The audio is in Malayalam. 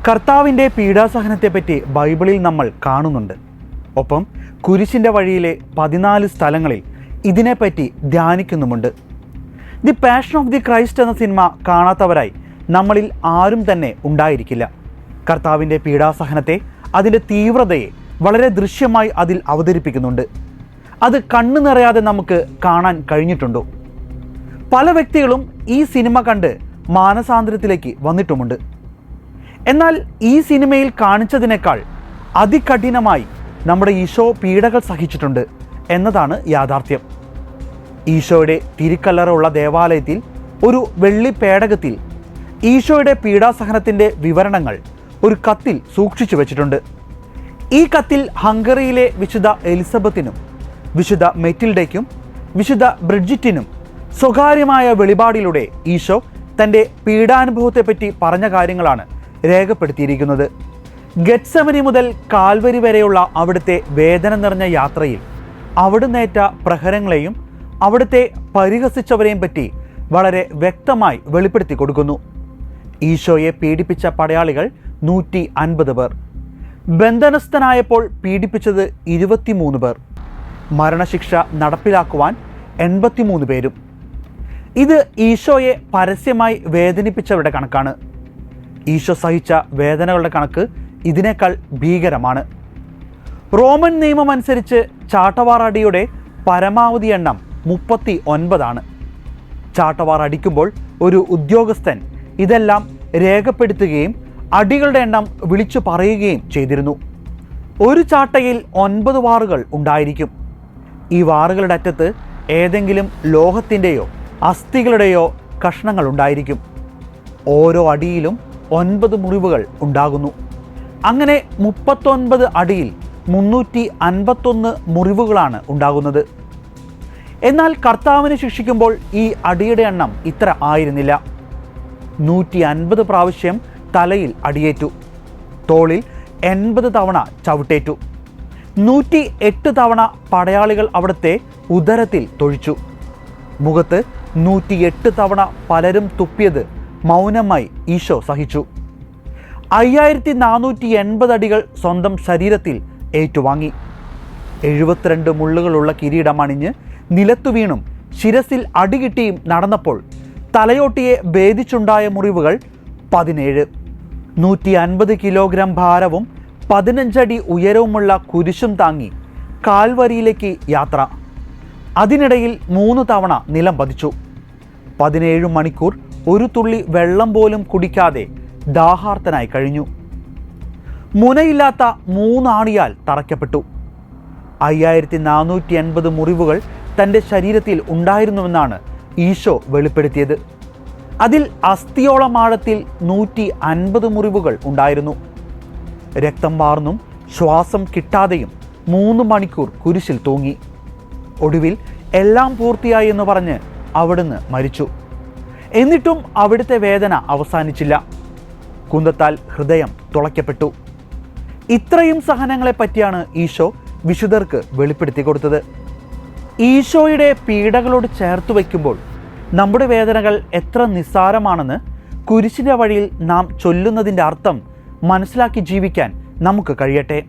കർത്താവിൻ്റെ പീഡാസഹനത്തെപ്പറ്റി ബൈബിളിൽ നമ്മൾ കാണുന്നുണ്ട്. ഒപ്പം കുരിശിൻ്റെ വഴിയിലെ 14 സ്ഥലങ്ങളിൽ ഇതിനെപ്പറ്റി ധ്യാനിക്കുന്നുമുണ്ട്. The passion of the Christ എന്ന സിനിമ കാണാത്തവരായി നമ്മളിൽ ആരും തന്നെ ഉണ്ടായിരിക്കില്ല. കർത്താവിൻ്റെ പീഡാസഹനത്തെ, അതിൻ്റെ തീവ്രതയെ വളരെ ദൃശ്യമായി അതിൽ അവതരിപ്പിക്കുന്നുണ്ട്. അത് കണ്ണു നിറയാതെ നമുക്ക് കാണാൻ കഴിഞ്ഞിട്ടുണ്ടോ? പല വ്യക്തികളും ഈ സിനിമ കണ്ട് മാനസാന്തരത്തിലേക്ക് വന്നിട്ടുമുണ്ട്. എന്നാൽ ഈ സിനിമയിൽ കാണിച്ചതിനേക്കാൾ അതികഠിനമായി നമ്മുടെ ഈശോ പീഡകൾ സഹിച്ചിട്ടുണ്ട് എന്നതാണ് യാഥാർത്ഥ്യം. ഈശോയുടെ തിരുക്കല്ലറ ഉള്ള ദേവാലയത്തിൽ ഒരു വെള്ളി പേടകത്തിൽ ഈശോയുടെ പീഡാസഹനത്തിൻ്റെ വിവരണങ്ങൾ ഒരു കത്തിൽ സൂക്ഷിച്ചു വച്ചിട്ടുണ്ട്. ഈ കത്തിൽ ഹംഗറിയിലെ വിശുദ്ധ എലിസബത്തിനും വിശുദ്ധ മെറ്റിൽഡയ്ക്കും വിശുദ്ധ ബ്രിഡ്ജിറ്റിനും സ്വകാര്യമായ വെളിപാടിലൂടെ ഈശോ തൻ്റെ പീഡാനുഭവത്തെപ്പറ്റി പറഞ്ഞ കാര്യങ്ങളാണ് രേഖപ്പെടുത്തിയിരിക്കുന്നത്. ഗെത്സമനി മുതൽ കാൽവരി വരെയുള്ള അവിടുത്തെ വേദന നിറഞ്ഞ യാത്രയിൽ അവിടുന്നേറ്റ പ്രഹരങ്ങളെയും അവിടുത്തെ പരിഹസിച്ചവരെയും പറ്റി വളരെ വ്യക്തമായി വെളിപ്പെടുത്തി കൊടുക്കുന്നു. ഈശോയെ പീഡിപ്പിച്ച പടയാളികൾ 150 പേർ, ബന്ധനസ്ഥനായപ്പോൾ പീഡിപ്പിച്ചത് 23 പേർ, മരണശിക്ഷ നടപ്പിലാക്കുവാൻ 83 പേരും. ഇത് ഈശോയെ പരസ്യമായി വേദനിപ്പിച്ചവരുടെ കണക്കാണ്. ഈശോ സഹിച്ച വേദനകളുടെ കണക്ക് ഇതിനേക്കാൾ ഭീകരമാണ്. റോമൻ നിയമം അനുസരിച്ച് ചാട്ടവാർ അടിയുടെ പരമാവധി എണ്ണം 39 ചാട്ടവാർ അടിക്കുമ്പോൾ ഒരു ഉദ്യോഗസ്ഥൻ ഇതെല്ലാം രേഖപ്പെടുത്തുകയും അടികളുടെ എണ്ണം വിളിച്ചു പറയുകയും ചെയ്തിരുന്നു. ഒരു ചാട്ടയിൽ 9 വാറുകൾ ഉണ്ടായിരിക്കും. ഈ വാറുകളുടെ അറ്റത്ത് ഏതെങ്കിലും ലോഹത്തിൻ്റെയോ അസ്ഥികളുടെയോ കഷ്ണങ്ങൾ ഉണ്ടായിരിക്കും. ഓരോ അടിയിലും 9 മുറിവുകൾ ഉണ്ടാകുന്നു. അങ്ങനെ 39 അടിയിൽ 351 മുറിവുകളാണ് ഉണ്ടാകുന്നത്. എന്നാൽ കർത്താവിനെ ശിക്ഷിക്കുമ്പോൾ ഈ അടിയുടെ എണ്ണം ഇത്ര ആയിരുന്നില്ല. 150 പ്രാവശ്യം തലയിൽ അടിയേറ്റു, തോളിൽ 80 തവണ ചവിട്ടേറ്റു, 108 തവണ പടയാളികൾ അവിടുത്തെ ഉദരത്തിൽ തൊഴിച്ചു, മുഖത്ത് 108 തവണ പലരും തുപ്പിയത് മൗനമായി ഈശോ സഹിച്ചു. 5480 അടികൾ സ്വന്തം ശരീരത്തിൽ ഏറ്റുവാങ്ങി. 72 മുള്ളുകളുള്ള കിരീടം അണിഞ്ഞ് നിലത്തു വീണും ശിരസിൽ അടികിട്ടിയും നടന്നപ്പോൾ തലയോട്ടിയെ ഭേദിച്ചുണ്ടായ മുറിവുകൾ 17. 150 കിലോഗ്രാം ഭാരവും 15 അടി ഉയരവുമുള്ള കുരിശും താങ്ങി കാൽവരിയിലേക്ക് യാത്ര. അതിനിടയിൽ 3 തവണ നിലം പതിച്ചു. 17 മണിക്കൂർ ഒരു തുള്ളി വെള്ളം പോലും കുടിക്കാതെ ദാഹാർത്തനായി കഴിഞ്ഞു. മുനയില്ലാത്ത 3 ആണിയാൽ തറയ്ക്കപ്പെട്ടു. 5480 മുറിവുകൾ തൻ്റെ ശരീരത്തിൽ ഉണ്ടായിരുന്നുവെന്നാണ് ഈശോ വെളിപ്പെടുത്തിയത്. അതിൽ അസ്ഥിയോളം ആഴത്തിൽ 150 മുറിവുകൾ ഉണ്ടായിരുന്നു. രക്തം വാർന്നും ശ്വാസം കിട്ടാതെയും 3 മണിക്കൂർ കുരിശിൽ തൂങ്ങി. ഒടുവിൽ എല്ലാം പൂർത്തിയായി എന്ന് പറഞ്ഞ് അവിടുന്ന് മരിച്ചു. എന്നിട്ടും അവിടുത്തെ വേദന അവസാനിച്ചില്ല. കുന്തത്താൽ ഹൃദയം തുളയ്ക്കപ്പെട്ടു. ഇത്രയും സഹനങ്ങളെ പറ്റിയാണ് ഈശോ വിശുദ്ധർക്ക് വെളിപ്പെടുത്തി കൊടുത്തത്. ഈശോയുടെ പീഡകളോട് ചേർത്ത് വയ്ക്കുമ്പോൾ നമ്മുടെ വേദനകൾ എത്ര നിസ്സാരമാണെന്ന് കുരിശിൻ്റെ വഴിയിൽ നാം ചൊല്ലുന്നതിൻ്റെ അർത്ഥം മനസ്സിലാക്കി ജീവിക്കാൻ നമുക്ക് കഴിയട്ടെ.